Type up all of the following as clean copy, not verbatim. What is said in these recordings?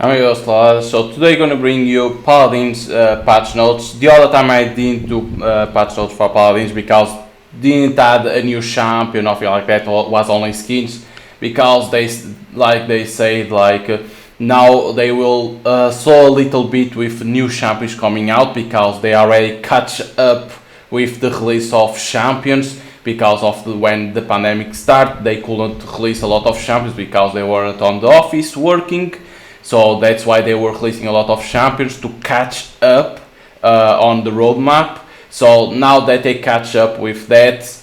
Amigos, so today gonna bring you Paladins patch notes. The other time I didn't do patch notes for Paladins because didn't add a new champion or like that, was only skins, because they said now they will slow a little bit with new champions coming out because they already catch up with the release of champions. Because of when the pandemic started, they couldn't release a lot of champions because they weren't on the office working. So that's why they were releasing a lot of champions to catch up on the roadmap. So now that they catch up with that,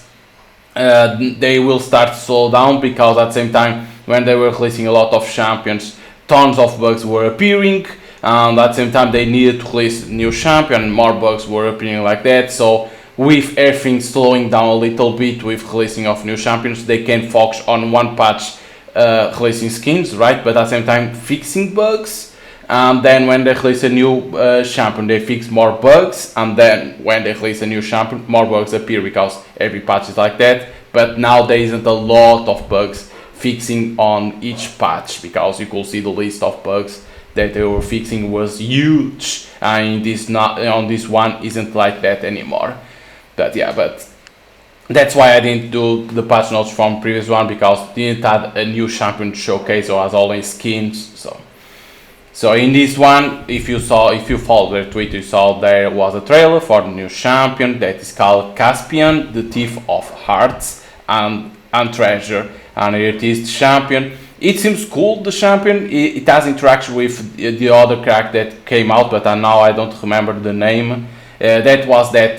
they will start to slow down, because at the same time when they were releasing a lot of champions, tons of bugs were appearing, and at the same time they needed to release new champion, more bugs were appearing like that. So with everything slowing down a little bit with releasing of new champions, they can focus on one patch releasing skins, right? But at the same time fixing bugs, and then when they release a new champion, they fix more bugs, and then when they release a new champion, more bugs appear, because every patch is like that. But now there isn't a lot of bugs fixing on each patch, because you could see the list of bugs that they were fixing was huge, and on this one isn't like that anymore. But yeah, but that's why I didn't do the patch notes from previous one, because didn't add a new champion showcase, or as always skins. So in this one, if you followed their Twitter, you saw there was a trailer for the new champion that is called Caspian, the Thief of Hearts and Treasure. And here it is, the champion. It seems cool, the champion. It has interaction with the other character that came out, but now I don't remember the name. That was that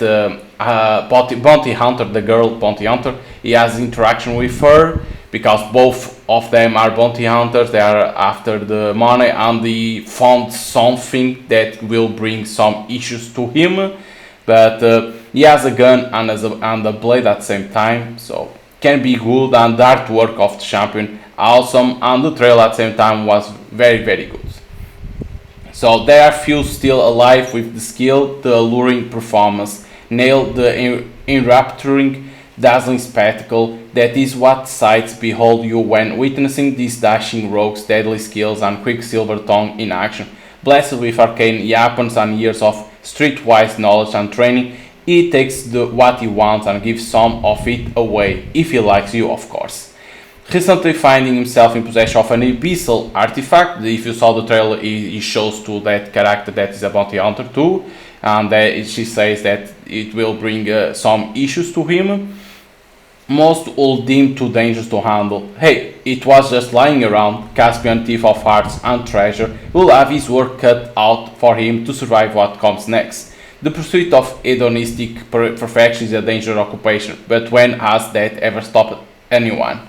bounty hunter, the girl bounty hunter. He has interaction with her, because both of them are bounty hunters. They are after the money, and they found something that will bring some issues to him. But he has a gun and a blade at the same time, so can be good. And the artwork of the champion awesome, and the trailer at the same time was very good. So there are few still alive with the skill, the alluring performance, nail the enrapturing, dazzling spectacle. That is what sights behold you when witnessing these dashing rogues' deadly skills and quicksilver tongue in action. Blessed with arcane weapons and years of streetwise knowledge and training, he takes what he wants and gives some of it away, if he likes you, of course. Recently finding himself in possession of an abyssal artifact. If you saw the trailer, he shows to that character that is a bounty hunter too, and she says that it will bring some issues to him. Most will deem too dangerous to handle. Hey, it was just lying around. Caspian, Thief of Hearts and Treasure, will have his work cut out for him to survive what comes next. The pursuit of hedonistic perfection is a dangerous occupation, but when has that ever stopped anyone?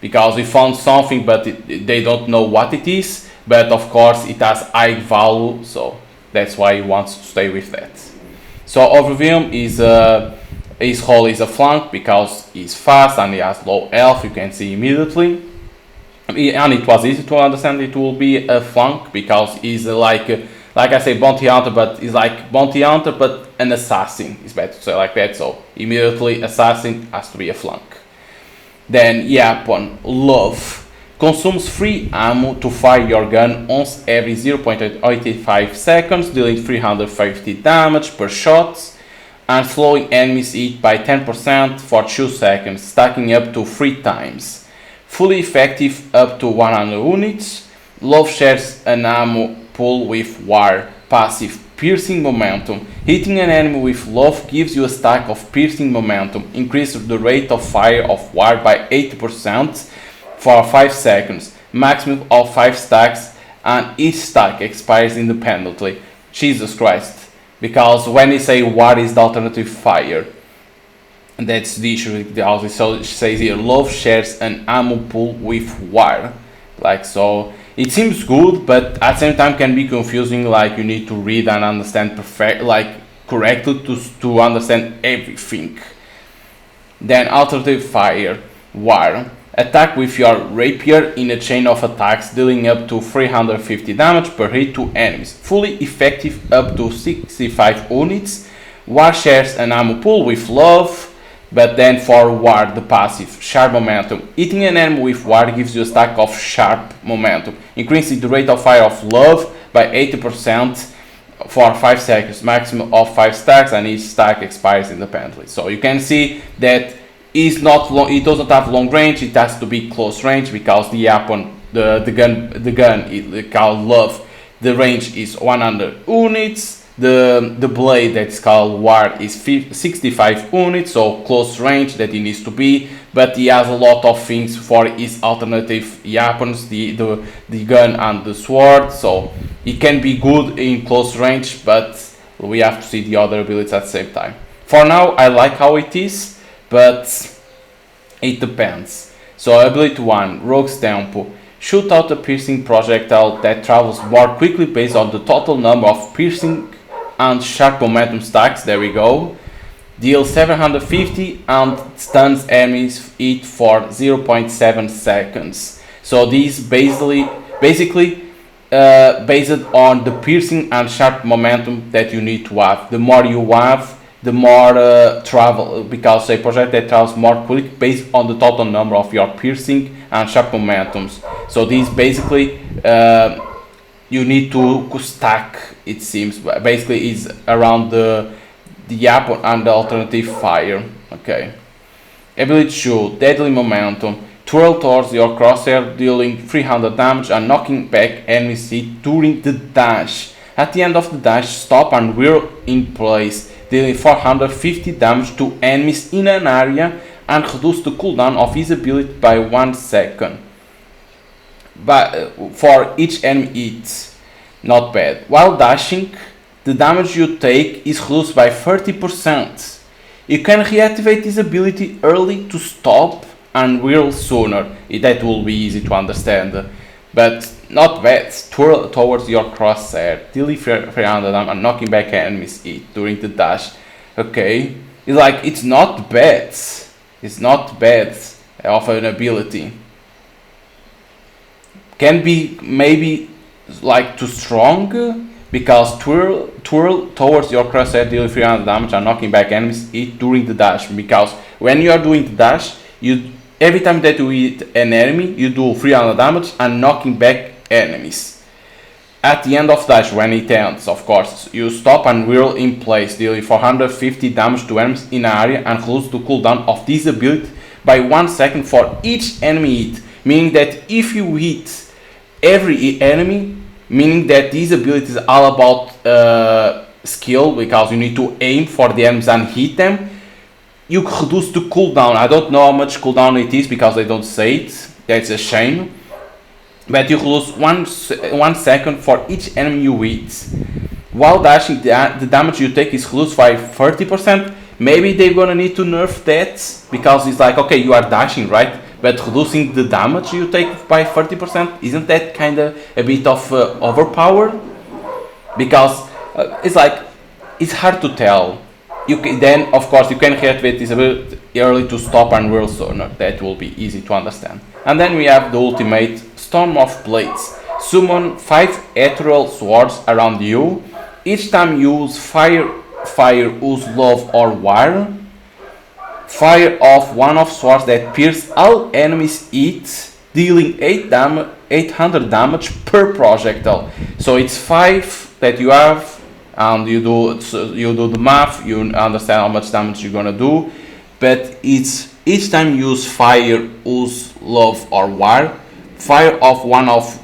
Because we found something, but they don't know what it is. But of course it has high value, so that's why he wants to stay with that. So overview is his role is a flank, because he's fast and he has low health. You can see immediately, and it was easy to understand it will be a flank, because he's like I say bounty hunter, but he's like bounty hunter but an assassin. It's better to say like that. So immediately assassin has to be a flank. Then Yapon, Love, consumes free ammo to fire your gun once every 0.85 seconds, dealing 350 damage per shot, and slowing enemies hit by 10% for 2 seconds, stacking up to 3 times. Fully effective up to 100 units. Love shares an ammo pool with War, passive piercing momentum. Hitting an enemy with Love gives you a stack of piercing momentum. Increases the rate of fire of War by 80% for 5 seconds. Maximum of 5 stacks, and each stack expires independently. Jesus Christ. Because when they say War is the alternative fire, that's the issue with the house. So it says here, Love shares an ammo pool with War. So it seems good, but at the same time can be confusing. You need to read and understand correctly to understand everything. Then alternative fire, War. Attack with your rapier in a chain of attacks, dealing up to 350 damage per hit to enemies. Fully effective up to 65 units. War shares an ammo pool with Love. But then for War, the passive, Sharp Momentum. Hitting an enemy with War gives you a stack of Sharp Momentum, increasing the rate of fire of Love by 80% for 5 seconds, maximum of 5 stacks, and each stack expires independently. So you can see that it's not long, it doesn't have long range, it has to be close range, because the weapon, the gun it called Love, the range is 100 units. The blade that's called War is 65 units, so close range that it needs to be, but he has a lot of things for his alternative weapons, the gun and the sword, so it can be good in close range, but we have to see the other abilities at the same time. For now, I like how it is, but it depends. So ability 1, Rogue's Tempo. Shoot out a piercing projectile that travels more quickly based on the total number of piercing and sharp momentum stacks. There we go. Deal 750 and stuns enemies each for 0.7 seconds. So these basically based on the piercing and sharp momentum that you need to have. The more you have, the more travel, because a projectile travels more quick based on the total number of your piercing and sharp momentums. So these basically you need to stack, it seems. Basically is around the weapon and the alternative fire. Okay. Ability 2, Deadly Momentum. Twirl towards your crosshair, dealing 300 damage and knocking back enemies during the dash. At the end of the dash, stop and whirl in place, dealing 450 damage to enemies in an area and reduce the cooldown of his ability by 1 second. But for each enemy hit. Not bad. While dashing, the damage you take is reduced by 30%. You can reactivate this ability early to stop and whirl sooner. That will be easy to understand. But not bad. Twirl towards your crosshair, dealing 300 damage and knocking back enemies during the dash. Okay. It's not bad. It's not bad of an ability. Can be maybe too strong, because twirl towards your crosshair, dealing 300 damage and knocking back enemies during the dash. Because when you are doing the dash, every time that you hit an enemy, you do 300 damage and knocking back enemies. At the end of dash, when it ends, of course, you stop and whirl in place, dealing 450 damage to enemies in an area and reduce the cooldown of this ability by 1 second for each enemy hit. Meaning that if you hit every enemy, meaning that these abilities are all about skill, because you need to aim for the enemies and hit them, you reduce the cooldown. I don't know how much cooldown it is because they don't say it. That's a shame. But you lose 1 second for each enemy you hit. While dashing, the damage you take is reduced by 30%. Maybe they're gonna need to nerf that, because it's like, okay, you are dashing, right? But reducing the damage you take by 30%, isn't that kind of a bit of overpowered? Because it's hard to tell. Then, of course, you can reactivate this ability early to stop and whirl sooner. That will be easy to understand. And then we have the ultimate, Storm of Blades. Summon 5 ethereal swords around you. Each time you use fire, use love or wire. Fire off one of swords that pierce all enemies hit, dealing 800 damage per projectile. So it's 5 that you have, and you do the math, you understand how much damage you're gonna do. But it's each time you use fire, use love or wire, fire off one of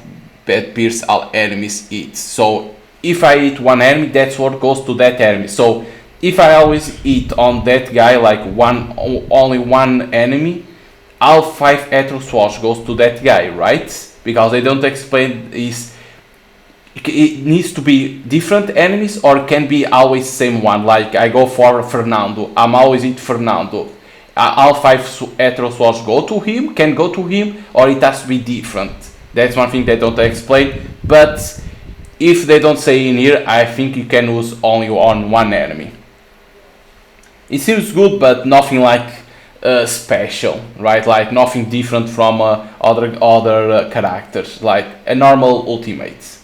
that pierce all enemies hit. So if I hit one enemy, that sword goes to that enemy. So if I always hit on that guy, like only one enemy, all 5 ethereal swords goes to that guy, right? Because they don't explain it needs to be different enemies, or can be always same one. Like I go for Fernando, I'm always hit Fernando. All 5 ethereal swords can go to him, or it has to be different. That's one thing they don't explain. But if they don't say in here, I think you can use only on one enemy. It seems good, but nothing like special, right? Like nothing different from other characters, like a normal ultimate.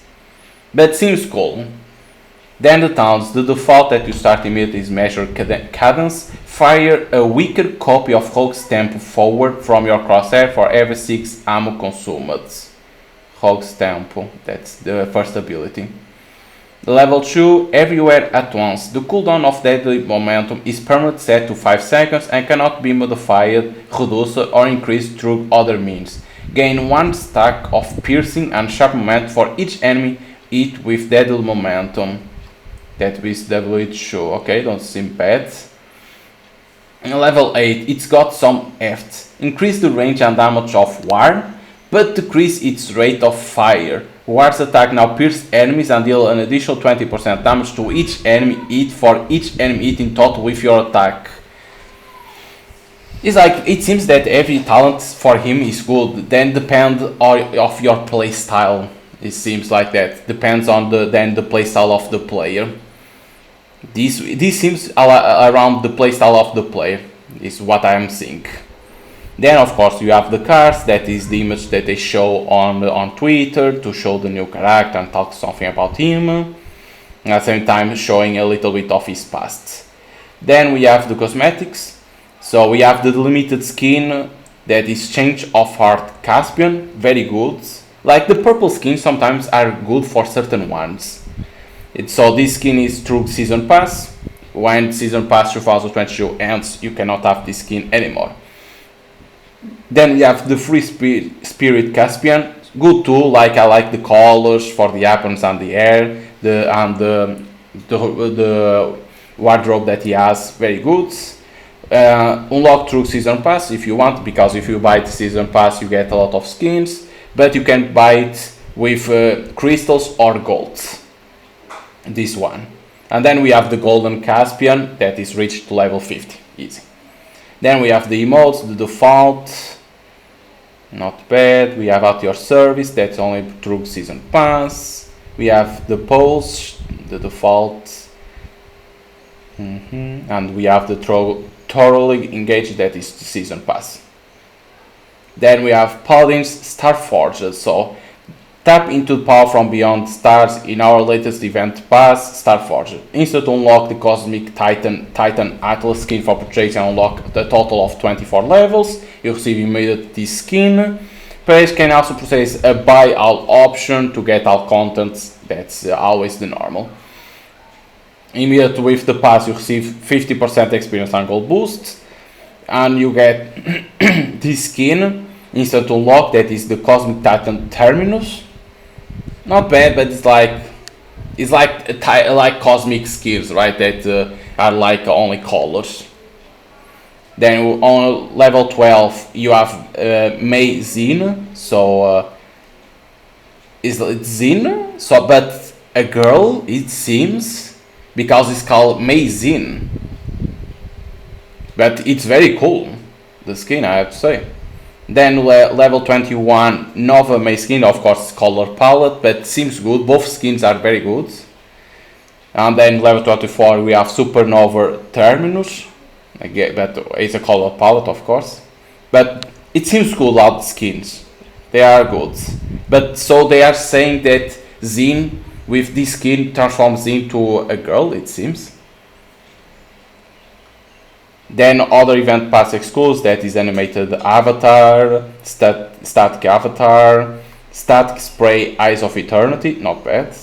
But seems cool. Then the towns, the default that you start immediately is measure cadence. Fire a weaker copy of Rogue's Tempo forward from your crosshair for every 6 ammo consumed. Rogue's Tempo, that's the first ability. Level 2, everywhere at once. The cooldown of deadly momentum is permanently set to 5 seconds and cannot be modified, reduced or increased through other means. Gain 1 stack of piercing and sharp momentum for each enemy hit with deadly momentum. That is W2, okay, don't seem bad. Level 8, it's got some heft. Increase the range and damage of War, but decrease its rate of fire. War's attack now pierces enemies and deal an additional 20% damage to each enemy hit for each enemy hit in total with your attack. It's like, it seems that every talent for him is good, then depend of your playstyle. It seems like that, depends on the playstyle of the player. This seems around the playstyle of the player, is what I am seeing. Then of course you have the cards, that is the image that they show on Twitter to show the new character and talk something about him. At the same time showing a little bit of his past. Then we have the cosmetics. So we have the limited skin that is Change of Heart Caspian, very good. Like the purple skins sometimes are good for certain ones. So this skin is through Season Pass. When Season Pass 2022 ends, you cannot have this skin anymore. Then we have the Free Spirit Caspian, good too. Like I like the colors for the aprons and the hair, the wardrobe that he has, very good. Unlock through Season Pass if you want, because if you buy the Season Pass you get a lot of skins, but you can buy it with crystals or gold. This one. And then we have the Golden Caspian that is reached to level 50, easy. Then we have the emotes, the default, not bad. We have At Your Service, that's only through Season Pass. We have the pulse, the default, and we have the thoroughly engaged, that is the Season Pass. Then we have Paladins Starforged, so tap into the power from beyond stars in our latest event pass, Starforged. Instant unlock the Cosmic Titan Atlas skin for purchase and unlock a total of 24 levels. You receive immediately this skin. Players can also purchase a buy all option to get all contents, that's always the normal. Immediately with the pass you receive 50% experience and gold boost. And you get this skin, instant unlock, that is the Cosmic Titan Terminus. Not bad, but it's like cosmic skills, right? That are like only colors. Then on level 12 you have Mei Xin. So it's Xin. So but a girl, it seems, because it's called Mei Xin. But it's very cool, the skin, I have to say. Then level 21 Nova Mei skin, of course color palette, but seems good. Both skins are very good. And then level 24 we have Supernova Terminus. Again, but it's a color palette, of course. But it seems cool, all the skins. They are good. But so they are saying that Xin with this skin transforms Xin to a girl, it seems. Then other event pass exclusives, that is animated avatar, static avatar, static spray Eyes of Eternity, not bad.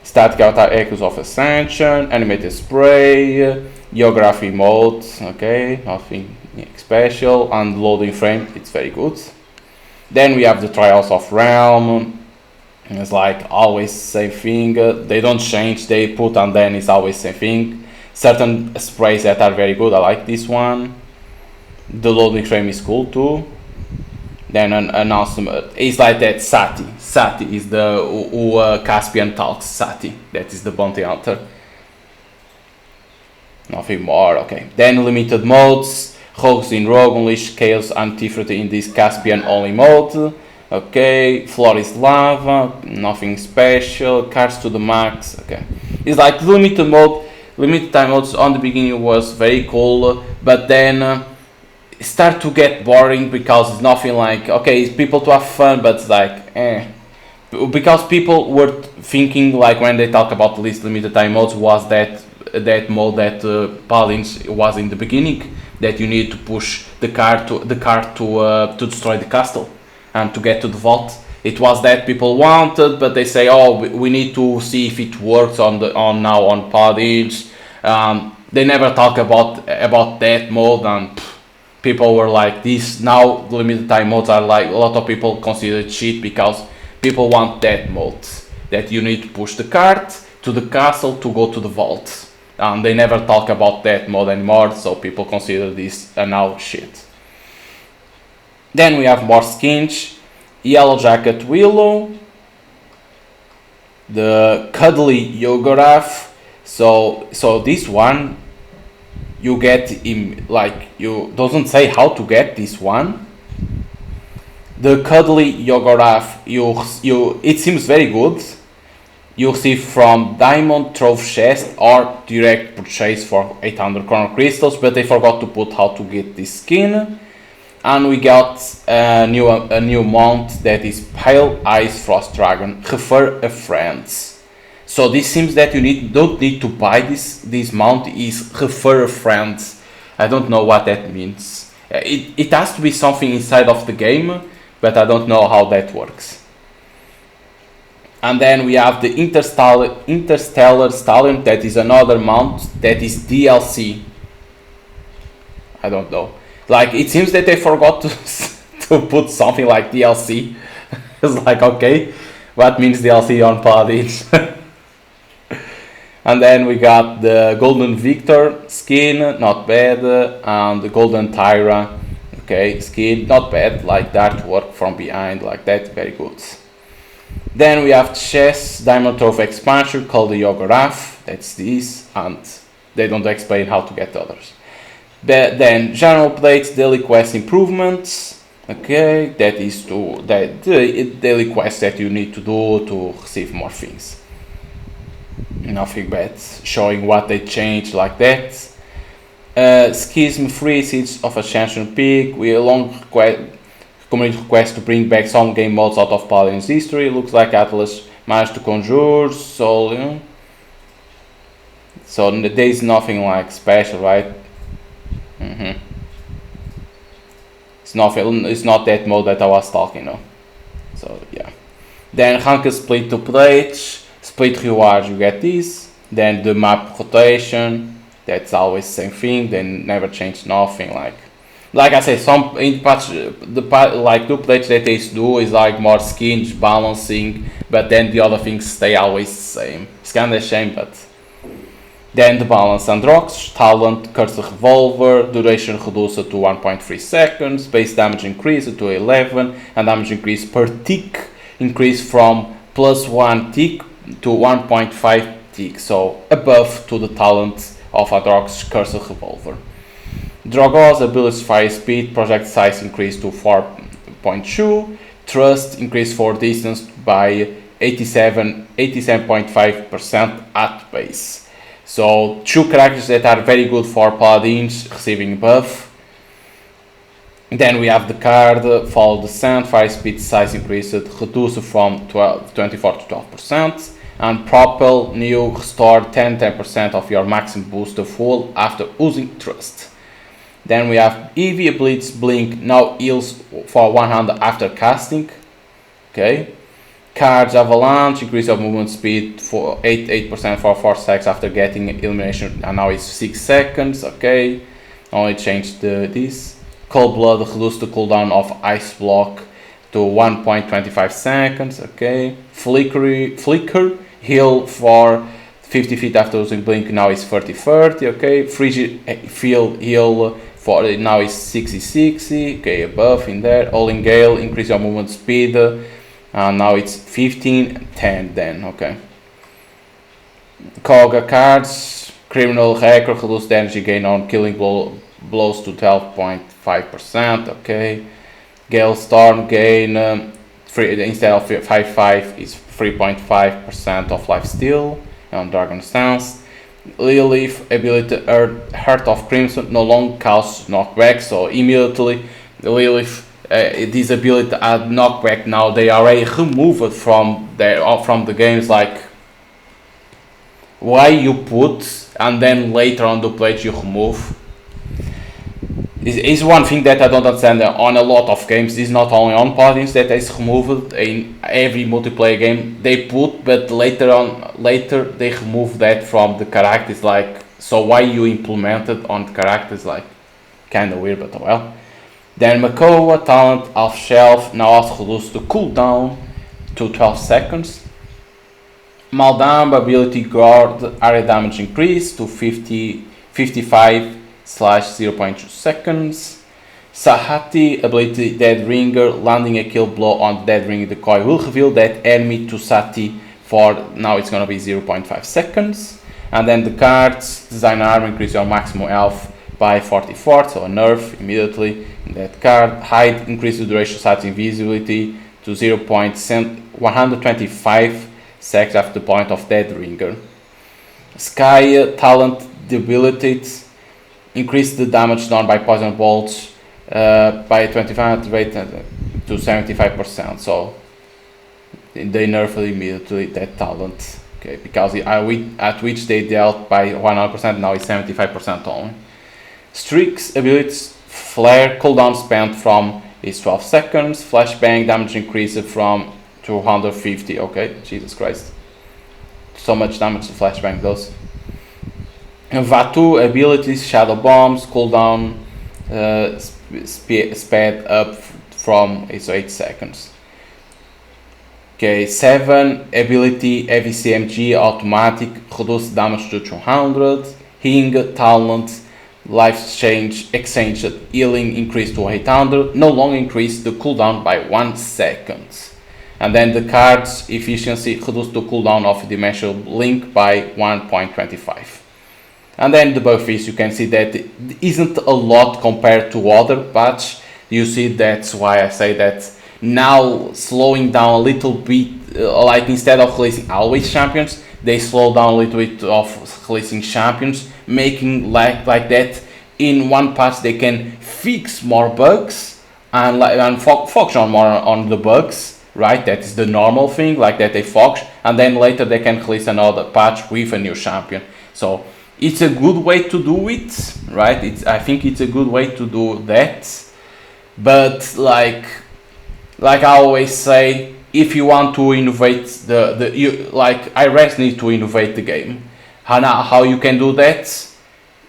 Static avatar Echoes of Ascension, animated spray, geography mode, okay, nothing special, and loading frame, it's very good. Then we have the Trials of Realm. It's like always same thing, they don't change, they put and then it's always same thing. Certain sprays that are very good, I like this one. The loading frame is cool too. Then an announcement, it's like that Sati is the who Caspian talks, Sati, that is the bounty hunter. Nothing more, okay. Then limited modes, Rogues in Rogue, Unleash Chaos and Tifrity in this Caspian only mode. Okay, floor is lava, nothing special, cards to the max, okay. It's like limited mode. Limited time modes on the beginning was very cool, but then start to get boring because it's nothing like, okay, it's people to have fun, but it's like because people were thinking, like when they talk about least limited time modes, was that mode that Paladins was in the beginning, that you need to push the card to destroy the castle and to get to the vault. It was that people wanted, but they say, oh, we need to see if it works on Paladins. They never talk about that mode, and people were like, this now the limited time modes are like, a lot of people consider it cheat because people want that mode, that you need to push the card to the castle to go to the vault. And they never talk about that mode anymore, so people consider this now shit. Then we have more skins. Yellow Jacket Willow, the Cuddly Yoggorath. So this one you get him, like, you doesn't say how to get this one. The Cuddly Yoggorath, you it seems very good. You receive from Diamond Trove Chest or direct purchase for 800 Chrono Crystals, but they forgot to put how to get this skin. And we got a new mount that is Pale Ice Frost Dragon. Refer a friend. So this seems that you don't need to buy this mount. Is refer a friend. I don't know what that means. It has to be something inside of the game, but I don't know how that works. And then we have the Interstellar Stallion, that is another mount that is DLC. I don't know. Like, it seems that they forgot to put something like DLC. It's like, okay, what means DLC on Paladins? And then we got the Golden Victor skin, not bad, and the Golden Tyra, okay, skin, not bad, like that work from behind, like that, very good. Then we have Chess Diamond Trove expansion called the Yoggorath, that's this, and they don't explain how to get the others. Then general updates, daily quest improvements, okay, that is the daily quest that you need to do to receive more things. Nothing bad, showing what they changed like that. Schism 3 Seeds of Ascension Peak, we a long community request to bring back some game modes out of Paladins history. Looks like Atlas managed to conjure, so you know. So there is nothing like special, right? It's not that mode that I was talking of. So yeah. Then Ranked Split updates, split rewards, you get this. Then the map rotation, that's always the same thing. They never change nothing. Like I said, some in patch the updates that they do is like more skins balancing, but then the other things stay always the same. It's kind of a shame, but. Then the balance and rocks, talent, cursor revolver, duration reduced to 1.3 seconds, base damage increased to 11, and damage increase per tick increased from +1 tick to 1.5 tick, so above to the talent of Adrox's cursor revolver. Drogo's ability fire speed, project size increased to 4.2, thrust increased for distance by 87.5% at base. So two characters that are very good for Paladins receiving buff. Then we have the card Fall Descent, fire speed size increased, reduced from 24 to 12%, and Propel new restore 10% of your maximum booster full after using Thrust. Then we have EV Blitz Blink now heals for 100 after casting. Okay. Cards Avalanche, increase of movement speed for 8% for 4 seconds after getting elimination, and now it's 6 seconds, okay. Only changed this. Cold Blood reduced the cooldown of Ice Block to 1.25 seconds, okay. Flicker heal for 50 feet after using Blink, now it's 30-30, okay. Frigid Field heal for now is 60-60, okay, above in there. Howling Gale, increase your movement speed. Now it's 15-10 then, okay. Koga cards, Criminal Hacker, reduced energy gain on killing blows to 12.5%, okay. Gale Storm gain, instead of 5.5 is 3.5% of life steal on Dragon Stance. Lilith ability Heart of Crimson no longer causes knockback, so immediately Lilith this ability at knockback now they already removed from the games. Like why you put and then later on the page you remove is one thing that I don't understand on a lot of games. This is not only on Paladins that is removed in every multiplayer game they put, but later they remove that from the characters. Like, so why you implement it on the characters? Like, kind of weird, but well. Then Makoa talent off shelf now also reduce the cooldown to 12 seconds. Maldamba ability guard area damage increase to 55/0.2 seconds. Sahati ability Dead Ringer, landing a kill blow on Dead Ringer decoy will reveal that enemy to Sati for now it's gonna be 0.5 seconds. And then the cards design armor increase your maximum health by 44, so a nerf immediately in that card. Hide increase the duration of Sati's invisibility to 0.125 seconds after the point of Dead Ringer. Sky talent debilitates increase the damage done by poison bolts by 25 rate to 75%. So they nerfed immediately that talent. Okay, because at which they dealt by 100%, now it's 75% only. Streaks abilities flare cooldown spent from is 12 seconds. Flashbang damage increased from 250. Okay, Jesus Christ, so much damage the flashbang does. Vatu abilities shadow bombs cooldown sped up from 8 seconds. Okay, 7 ability heavy CMG automatic reduce damage to 200. Hing talent life exchange healing increase to 800, no longer increase the cooldown by 1 second. And then the card's efficiency reduce the cooldown of dimensional link by 1.25. And then the buff is, you can see that it isn't a lot compared to other patch. You see, that's why I say that now slowing down a little bit, like instead of releasing always champions, they slow down a little bit of releasing champions, making like that in one patch they can fix more bugs and focus on more on the bugs, right? That is the normal thing, like that they focus, and then later they can release another patch with a new champion. So it's a good way to do it, right? I think it's a good way to do that. But like I always say, if you want to innovate Hi-Rez need to innovate the game. How you can do that?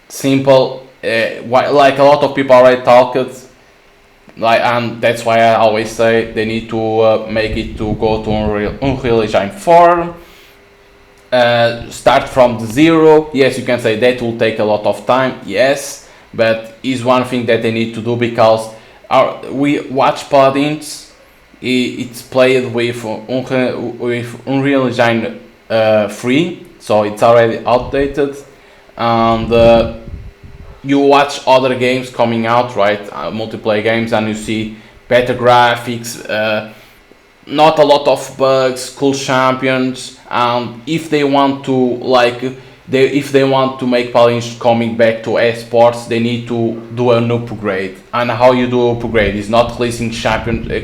Simple. Like a lot of people already talked. And that's why I always say they need to make it to go to Unreal Engine 4. Start from the zero. Yes, you can say that will take a lot of time. Yes, but is one thing that they need to do, because we watch Paladins. It's played with Unreal Engine 3, so it's already outdated. And you watch other games coming out, right? Multiplayer games, and you see better graphics, not a lot of bugs, cool champions. And if they want to if they want to make Paladins coming back to esports, they need to do an upgrade. And how you do upgrade is not releasing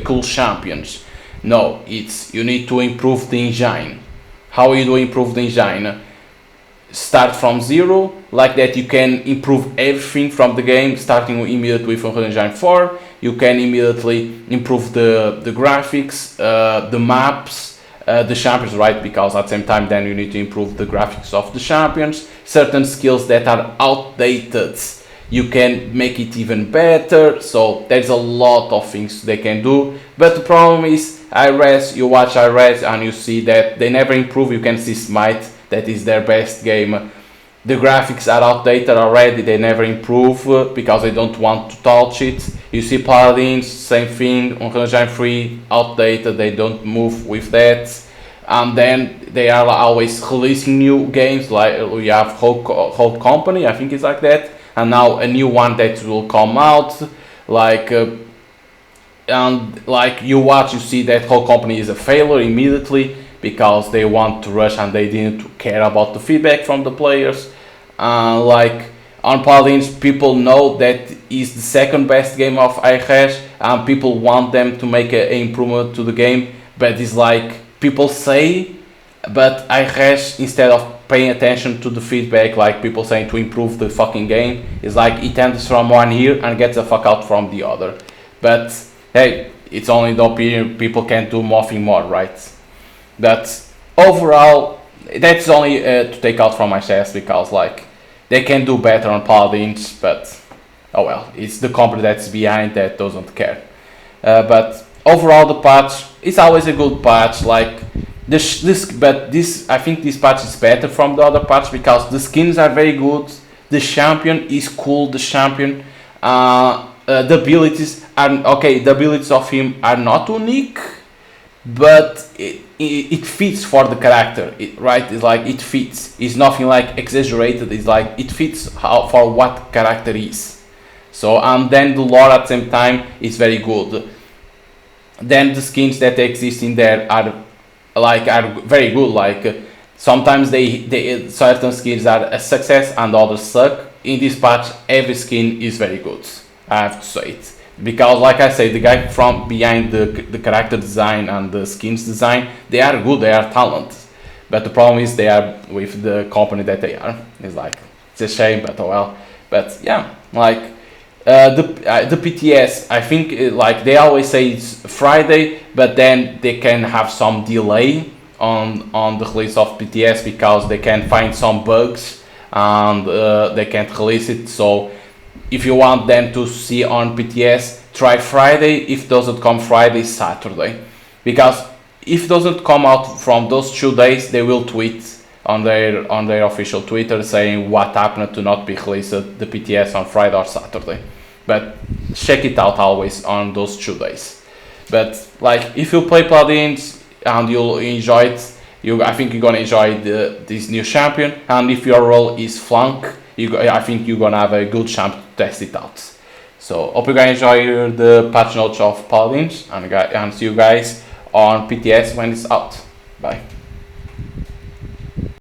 cool champions. No, it's you need to improve the engine. How you do improve the engine? Start from zero, like that you can improve everything from the game, starting immediately with Unreal Engine 4. You can immediately improve the graphics, the maps, the champions, right? Because at the same time then you need to improve the graphics of the champions. Certain skills that are outdated, you can make it even better. So there's a lot of things they can do. But the problem is Hi-Rez, you watch Hi-Rez and you see that they never improve. You can see Smite, that is their best game. The graphics are outdated already, they never improve because they don't want to touch it. You see Paladins, same thing, Unreal Engine 3, outdated, they don't move with that. And then they are always releasing new games, like we have whole company, I think it's like that. And now a new one that will come out, and like you watch, you see that whole company is a failure immediately, because they want to rush and they didn't care about the feedback from the players. Like on Paladins, people know that is the second best game of Hi-Rez, and people want them to make an improvement to the game, but it's like people say, but Hi-Rez, instead of paying attention to the feedback, like people saying to improve the fucking game, it's like it enters from one ear and gets the fuck out from the other. But hey, it's only the opinion, people can do nothing more, right? But overall, that's only to take out from my chest, because like they can do better on Paladins, but oh well, it's the company that's behind that doesn't care. But overall, the patch is always a good patch. Like this, I think this patch is better from the other patch because the skins are very good. The champion is cool. The champion, the abilities are okay. The abilities of him are not unique, but it fits for the character, right? It's like it fits. It's nothing like exaggerated. It's like it fits for what character is. So and then the lore at the same time is very good. Then the skins that exist in there are very good. Like sometimes they certain skins are a success and others suck. In this patch, every skin is very good. I have to say it. Because like I say, the guy from behind the character design and the skins design, they are good, they are talented. But the problem is they are with the company that they are. It's like, it's a shame, but oh well. But yeah, like the PTS, I think like they always say it's Friday, but then they can have some delay on the release of PTS because they can find some bugs and they can't release it. So if you want them to see on PTS, try Friday. If doesn't come Friday, Saturday, because if doesn't come out from those 2 days, they will tweet on their official Twitter saying what happened to not be released the PTS on Friday or Saturday. But check it out always on those 2 days. But like if you play Paladins and you'll enjoy it, I think you're gonna enjoy this new champion. And if your role is flank, I think you're gonna have a good chance to test it out. So hope you guys enjoy the patch notes of Paladins, and see you guys on PTS when it's out. Bye.